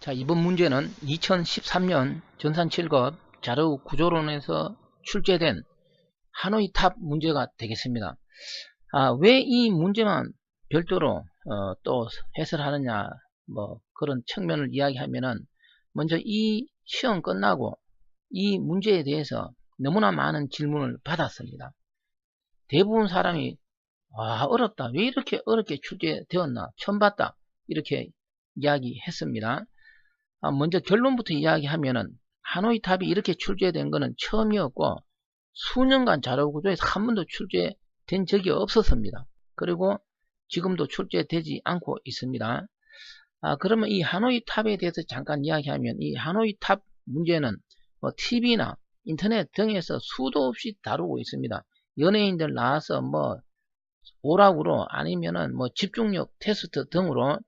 자, 이번 문제는 2013년 전산 7급 자료 구조론에서 출제된 하노이 탑 문제가 되겠습니다. 왜 이 문제만 별도로 또 해설하느냐, 그런 측면을 이야기하면은, 먼저 이 시험 끝나고 이 문제에 대해서 너무나 많은 질문을 받았습니다. 대부분 사람이 어렵다, 왜 이렇게 어렵게 출제되었나, 처음 봤다, 이렇게 이야기했습니다. 먼저 결론부터 이야기하면은, 하노이 탑이 이렇게 출제된 것은 처음이었고, 수년간 자료구조에서 한 번도 출제된 적이 없었습니다. 그리고 지금도 출제되지 않고 있습니다. 그러면 이 하노이 탑에 대해서 잠깐 이야기하면, 이 하노이 탑 문제는 TV나 인터넷 등에서 수도 없이 다루고 있습니다. 연예인들 나와서 오락으로 아니면은 집중력 테스트 등으로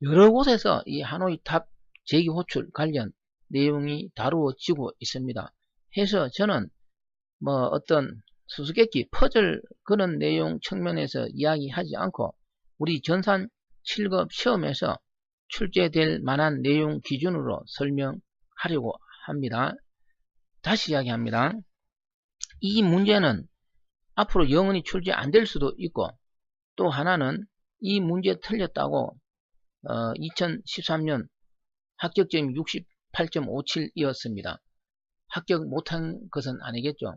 여러 곳에서 이 하노이 탑 제기 호출 관련 내용이 다루어지고 있습니다. 해서 저는 어떤 수수께끼 퍼즐 그런 내용 측면에서 이야기하지 않고, 우리 전산 7급 시험에서 출제될 만한 내용 기준으로 설명하려고 합니다. 다시 이야기합니다. 이 문제는 앞으로 영원히 출제 안 될 수도 있고, 또 하나는 이 문제 틀렸다고 2013년 합격점이 68.57이었습니다. 합격 못한 것은 아니겠죠.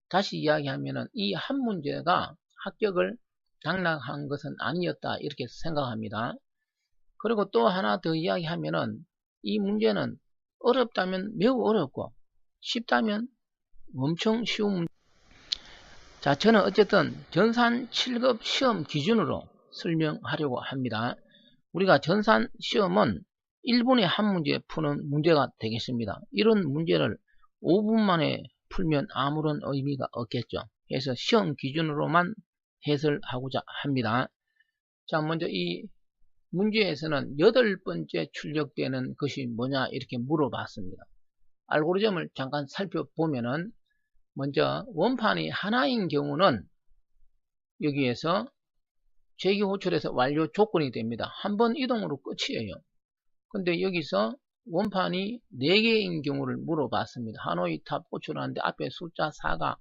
다시 이야기하면은, 이 한 문제가 합격을 당락한 것은 아니었다, 이렇게 생각합니다. 그리고 또 하나 더 이야기하면은, 이 문제는 어렵다면 매우 어렵고, 쉽다면 엄청 쉬운 문제. 자, 저는 어쨌든 전산 7급 시험 기준으로 설명하려고 합니다. 우리가 전산 시험은 1분에 한 문제 푸는 문제가 되겠습니다. 이런 문제를 5분 만에 풀면 아무런 의미가 없겠죠. 그래서 시험 기준으로만 해설하고자 합니다. 자, 먼저 이 문제에서는 8번째 출력되는 것이 뭐냐, 이렇게 물어봤습니다. 알고리즘을 잠깐 살펴보면은, 먼저 원판이 하나인 경우는 여기에서 제기 호출에서 완료 조건이 됩니다. 한 번 이동으로 끝이에요. 근데 여기서 원판이 4개인 경우를 물어봤습니다. 하노이 탑 호출하는데 앞에 숫자 4가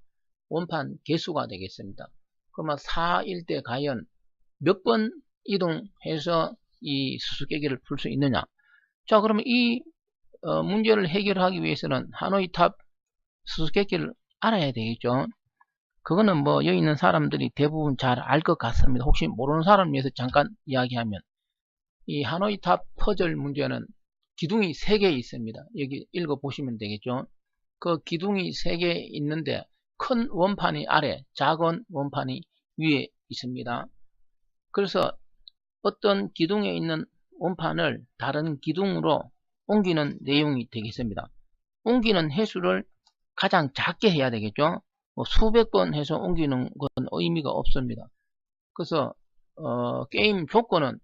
원판 개수가 되겠습니다. 그러면 4일 때 과연 몇 번 이동해서 이 수수께끼를 풀 수 있느냐. 자, 그러면 이 문제를 해결하기 위해서는 하노이 탑 수수께끼를 알아야 되겠죠. 그거는 여기 있는 사람들이 대부분 잘 알 것 같습니다. 혹시 모르는 사람을 위해서 잠깐 이야기하면, 이 하노이 탑 퍼즐 문제는 기둥이 3개 있습니다. 여기 읽어보시면 되겠죠. 그 기둥이 3개 있는데, 큰 원판이 아래, 작은 원판이 위에 있습니다. 그래서 어떤 기둥에 있는 원판을 다른 기둥으로 옮기는 내용이 되겠습니다. 옮기는 횟수를 가장 작게 해야 되겠죠. 수백 번 해서 옮기는 건 의미가 없습니다. 그래서 게임 조건은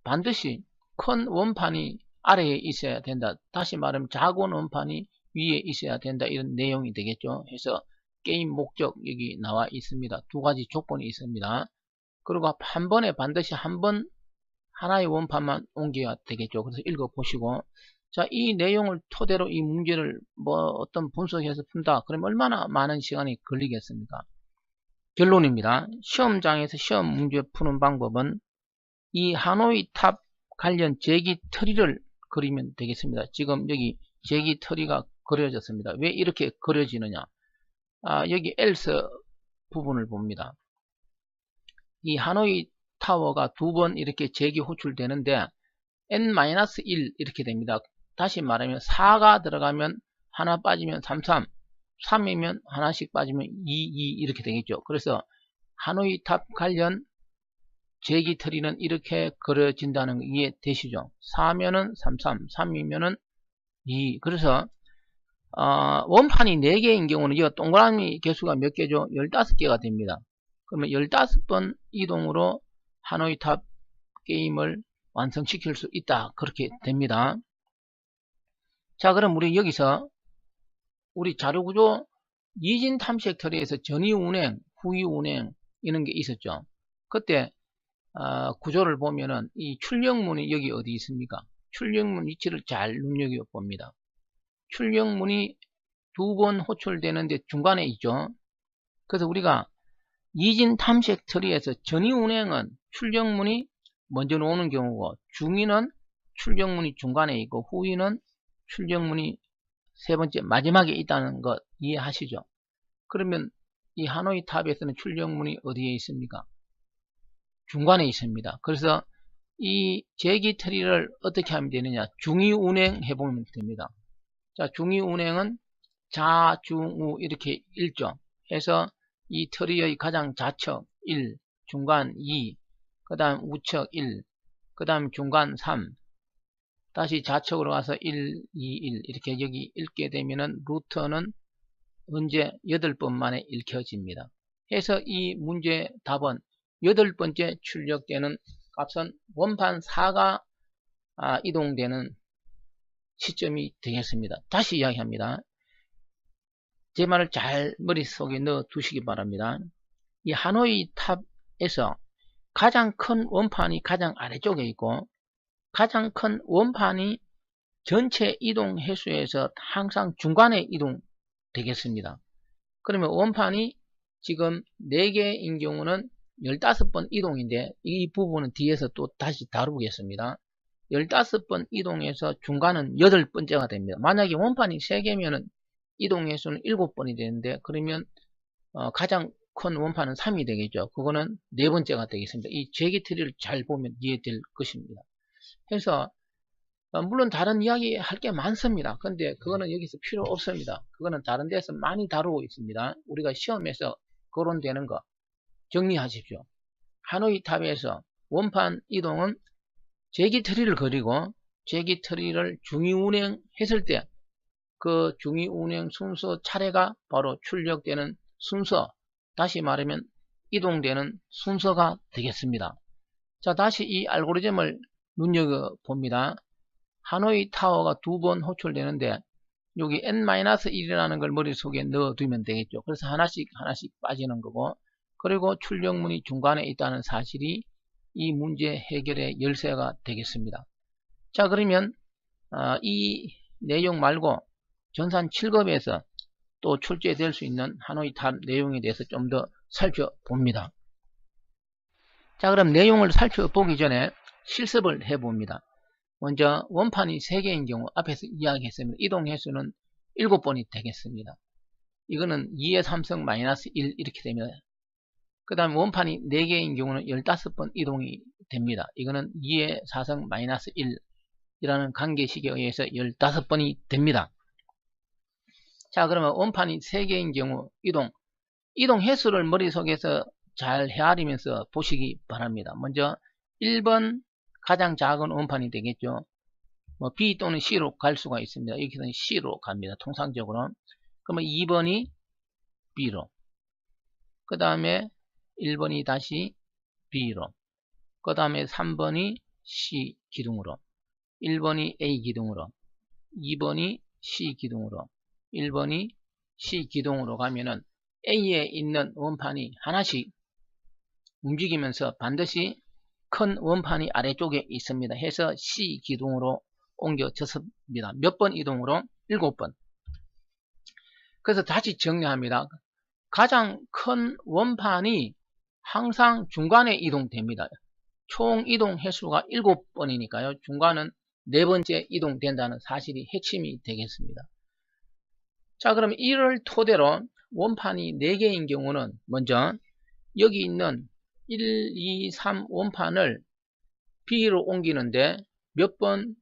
반드시 큰 원판이 아래에 있어야 된다. 다시 말하면 작은 원판이 위에 있어야 된다. 이런 내용이 되겠죠. 해서 게임 목적 여기 나와 있습니다. 2가지 조건이 있습니다. 그리고 한 번에 반드시 하나의 원판만 옮겨야 되겠죠. 그래서 읽어보시고, 자, 이 내용을 토대로 이 문제를 어떤 분석해서 푼다. 그럼 얼마나 많은 시간이 걸리겠습니까? 결론입니다. 시험장에서 시험 문제 푸는 방법은 이 하노이 탑 관련 제기 트리를 그리면 되겠습니다. 지금 여기 제기 트리가 그려졌습니다. 왜 이렇게 그려지느냐. 여기 else 부분을 봅니다. 이 하노이 타워가 2번 이렇게 제기 호출되는데 n-1 이렇게 됩니다. 다시 말하면 4가 들어가면 하나 빠지면 33, 3이면 하나씩 빠지면 22 이렇게 되겠죠. 그래서 하노이 탑 관련 제기 트리는 이렇게 그려진다는 거 이해되시죠? 4면은 33, 3이면은 2. 그래서 원판이 4개인 경우는 이 동그라미 개수가 몇 개죠? 15개가 됩니다. 그러면 15번 이동으로 하노이 탑 게임을 완성시킬 수 있다. 그렇게 됩니다. 자, 그럼 우리 여기서 우리 자료구조 이진 탐색 트리에서 전이 운행, 후이 운행 이런 게 있었죠. 그때 구조를 보면은 이 출력문이 여기 어디 있습니까? 출력문 위치를 잘 눈여겨봅니다. 출력문이 2번 호출되는데 중간에 있죠. 그래서 우리가 이진 탐색 트리에서 전위 운행은 출력문이 먼저 나오는 경우고, 중위는 출력문이 중간에 있고, 후위는 출력문이 세 번째 마지막에 있다는 것 이해하시죠? 그러면 이 하노이 탑에서는 출력문이 어디에 있습니까? 중간에 있습니다. 그래서 이 제기 트리를 어떻게 하면 되느냐? 중위 운행 해보면 됩니다. 자, 중위 운행은 자, 중, 우 이렇게 읽죠. 해서 이 트리의 가장 좌측 1, 중간 2, 그 다음 우측 1, 그 다음 중간 3, 다시 좌측으로 가서 1, 2, 1 이렇게 여기 읽게 되면은 루트는 언제 8번 만에 읽혀집니다. 해서 이 문제 답은 8번째 출력되는 값은 원판 4가 이동되는 시점이 되겠습니다. 다시 이야기합니다. 제 말을 잘 머릿속에 넣어 두시기 바랍니다. 이 하노이 탑에서 가장 큰 원판이 가장 아래쪽에 있고, 가장 큰 원판이 전체 이동 횟수에서 항상 중간에 이동되겠습니다. 그러면 원판이 지금 4개인 경우는 15번 이동인데, 이 부분은 뒤에서 또 다시 다루겠습니다. 15번 이동해서 중간은 8번째가 됩니다. 만약에 원판이 3개면은 이동 횟수는 7번이 되는데, 그러면 가장 큰 원판은 3이 되겠죠. 그거는 4번째가 되겠습니다. 이 제기 트리를 잘 보면 이해될 것입니다. 그래서 물론 다른 이야기 할 게 많습니다. 근데 그거는 여기서 필요 없습니다. 그거는 다른 데서 많이 다루고 있습니다. 우리가 시험에서 거론되는 거 정리하십시오. 하노이 탑에서 원판 이동은 제기 트리를 그리고, 제기 트리를 중위 운행했을 때 그 중위 운행 순서 차례가 바로 출력되는 순서, 다시 말하면 이동되는 순서가 되겠습니다. 자, 다시 이 알고리즘을 눈여겨봅니다. 하노이 타워가 2번 호출되는데 여기 n-1이라는 걸 머릿속에 넣어두면 되겠죠. 그래서 하나씩 빠지는 거고, 그리고 출력문이 중간에 있다는 사실이 이 문제 해결의 열쇠가 되겠습니다. 자, 그러면 이 내용 말고 전산 7급에서 또 출제될 수 있는 하노이 탑 내용에 대해서 좀 더 살펴봅니다. 자, 그럼 내용을 살펴보기 전에 실습을 해봅니다. 먼저 원판이 3개인 경우 앞에서 이야기했습니다. 이동 횟수는 7번이 되겠습니다. 이거는 2의 3성 마이너스 1 이렇게 됩니다. 그 다음 원판이 4개인 경우는 15번 이동이 됩니다. 이거는 2의 4성 마이너스 1이라는 관계식에 의해서 15번이 됩니다. 자, 그러면 원판이 3개인 경우 이동 횟수를 머릿속에서 잘 헤아리면서 보시기 바랍니다. 먼저 1번 가장 작은 원판이 되겠죠. 뭐 B 또는 C로 갈 수가 있습니다. 여기서는 C로 갑니다. 통상적으로. 그러면 2번이 B로, 그 다음에 1번이 다시 B로, 그 다음에 3번이 C 기둥으로, 1번이 A 기둥으로, 2번이 C 기둥으로, 1번이 C 기둥으로 가면은 A에 있는 원판이 하나씩 움직이면서 반드시 큰 원판이 아래쪽에 있습니다. 해서 C 기둥으로 옮겨졌습니다. 몇 번 이동으로? 7번. 그래서 다시 정리합니다. 가장 큰 원판이 항상 중간에 이동됩니다. 총 이동 횟수가 7번이니까요. 중간은 4번째 이동된다는 사실이 핵심이 되겠습니다. 자, 그럼 이를 토대로 원판이 4개인 경우는 먼저 여기 있는 1, 2, 3 원판을 B로 옮기는데 몇 번,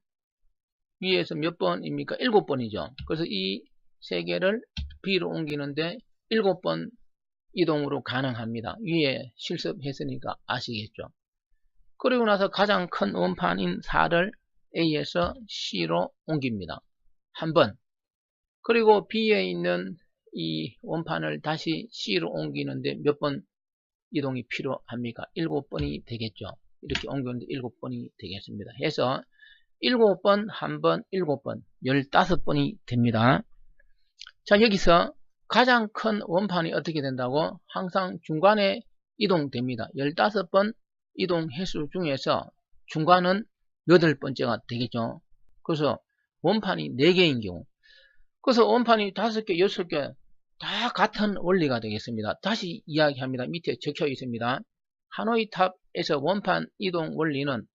위에서 몇 번입니까? 7번이죠. 그래서 이 3개를 B로 옮기는데 7번 이동으로 가능합니다. 위에 실습했으니까 아시겠죠. 그리고 나서 가장 큰 원판인 4를 A에서 C로 옮깁니다. 한 번. 그리고 B에 있는 이 원판을 다시 C로 옮기는데 몇 번 이동이 필요합니까? 7번이 되겠죠. 이렇게 옮겼는데 7번이 되겠습니다. 해서 7번, 1번, 7번, 15번이 됩니다. 자, 여기서 가장 큰 원판이 어떻게 된다고? 항상 중간에 이동됩니다. 15번 이동 횟수 중에서 중간은 8번째가 되겠죠. 그래서 원판이 4개인 경우, 그래서 원판이 5개, 6개 다 같은 원리가 되겠습니다. 다시 이야기합니다. 밑에 적혀 있습니다. 하노이 탑에서 원판 이동 원리는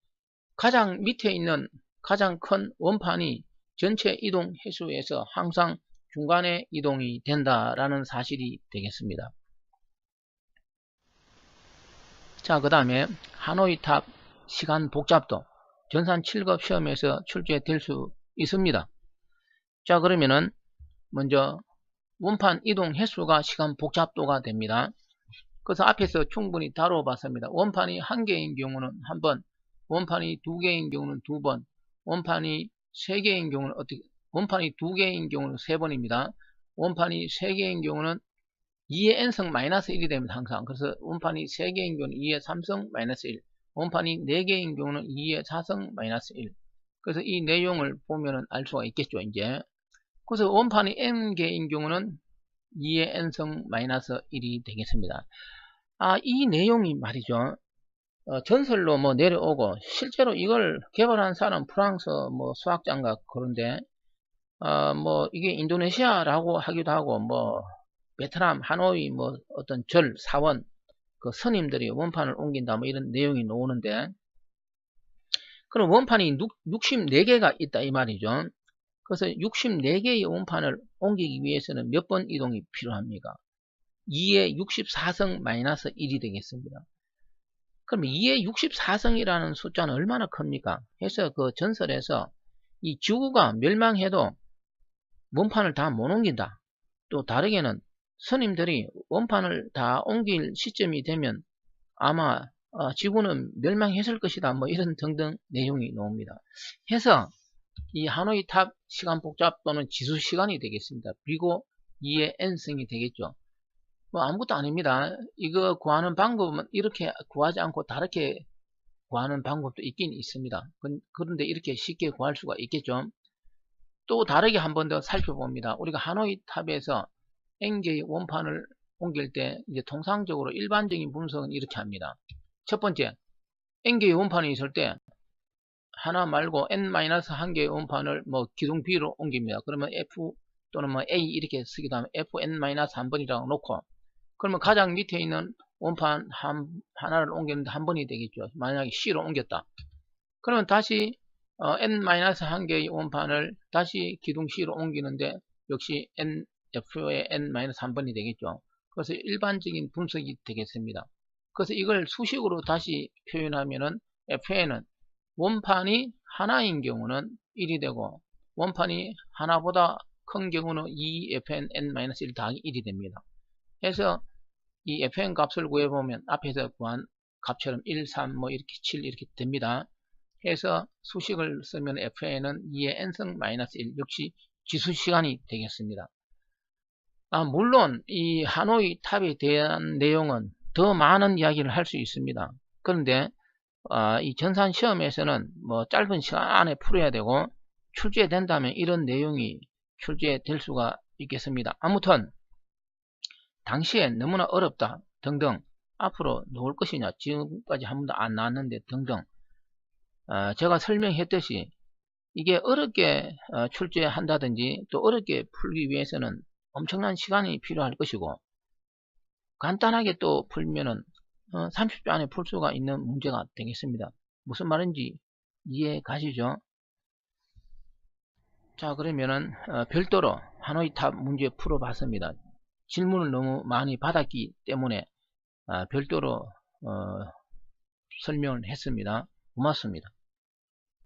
가장 밑에 있는 가장 큰 원판이 전체 이동 횟수에서 항상 중간에 이동이 된다라는 사실이 되겠습니다. 자, 그 다음에 하노이 탑 시간 복잡도 전산 7급 시험에서 출제될 수 있습니다. 자, 그러면은 먼저 원판 이동 횟수가 시간 복잡도가 됩니다. 그래서 앞에서 충분히 다뤄봤습니다. 원판이 1개인 경우는 1번, 원판이 2개인 경우는 2번, 원판이 3개인 경우는 원판이 2개인 경우는 3번입니다. 원판이 3개인 경우는 2의 n승 마이너스 1이 됩니다. 항상. 그래서 원판이 3개인 경우는 2의 3승 마이너스 1, 원판이 4개인 경우는 2의 4승 마이너스 1. 그래서 이 내용을 보면은 알 수가 있겠죠, 이제. 그래서 원판이 n개인 경우는 2의 n승 마이너스 1이 되겠습니다. 이 내용이 말이죠. 전설로 뭐 내려오고, 실제로 이걸 개발한 사람 프랑스 뭐 수학자인가 그런데, 뭐 이게 인도네시아라고 하기도 하고, 뭐 베트남, 하노이, 뭐 어떤 절, 사원, 그 스님들이 원판을 옮긴다, 뭐 이런 내용이 나오는데, 그럼 원판이 64개가 있다 이 말이죠. 그래서 64개의 원판을 옮기기 위해서는 몇 번 이동이 필요합니까? 2의 64승 마이너스 1이 되겠습니다. 그럼 2의 64승이라는 숫자는 얼마나 큽니까? 해서 그 전설에서 이 지구가 멸망해도 원판을 다 못 옮긴다. 또 다르게는 스님들이 원판을 다 옮길 시점이 되면 아마 지구는 멸망했을 것이다. 뭐 이런 등등 내용이 나옵니다. 해서 이 하노이 탑 시간 복잡도는 지수 시간이 되겠습니다. 그리고 2의 n승이 되겠죠. 뭐 아무것도 아닙니다. 이거 구하는 방법은 이렇게 구하지 않고 다르게 구하는 방법도 있긴 있습니다. 그런데 이렇게 쉽게 구할 수가 있겠죠. 또 다르게 한 번 더 살펴봅니다. 우리가 하노이 탑에서 n개의 원판을 옮길 때 이제 통상적으로 일반적인 분석은 이렇게 합니다. 첫 번째, n개의 원판이 있을 때 하나 말고 n-1개의 원판을 뭐 기둥 B로 옮깁니다. 그러면 F 또는 뭐 A 이렇게 쓰기도 하면 fn-1번이라고 놓고, 그러면 가장 밑에 있는 원판 하나를 옮겼는데 한 번이 되겠죠. 만약에 C로 옮겼다. 그러면 다시 n-1개의 원판을 다시 기둥 C로 옮기는데 역시 F의 n-1번이 되겠죠. 그래서 일반적인 분석이 되겠습니다. 그래서 이걸 수식으로 다시 표현하면은 Fn은 원판이 하나인 경우는 1이 되고, 원판이 하나보다 큰 경우는 2fn n-1 더하기 1이 됩니다. 해서 이 fn 값을 구해보면 앞에서 구한 값처럼 1, 3, 뭐 이렇게 7 이렇게 됩니다. 해서 수식을 쓰면 fn은 2의 n승 마이너스 1, 역시 지수시간이 되겠습니다. 물론 이 하노이 탑에 대한 내용은 더 많은 이야기를 할 수 있습니다. 그런데 이 전산 시험에서는 뭐 짧은 시간 안에 풀어야 되고, 출제된다면 이런 내용이 출제될 수가 있겠습니다. 아무튼 당시에 너무나 어렵다 등등, 앞으로 나올 것이냐, 지금까지 한 번도 안 나왔는데 등등, 제가 설명했듯이 이게 어렵게 출제한다든지 또 어렵게 풀기 위해서는 엄청난 시간이 필요할 것이고, 간단하게 또 풀면은 30초 안에 풀 수가 있는 문제가 되겠습니다. 무슨 말인지 이해 가시죠? 자, 그러면은 별도로 하노이 탑 문제 풀어봤습니다. 질문을 너무 많이 받았기 때문에 별도로 설명을 했습니다. 고맙습니다.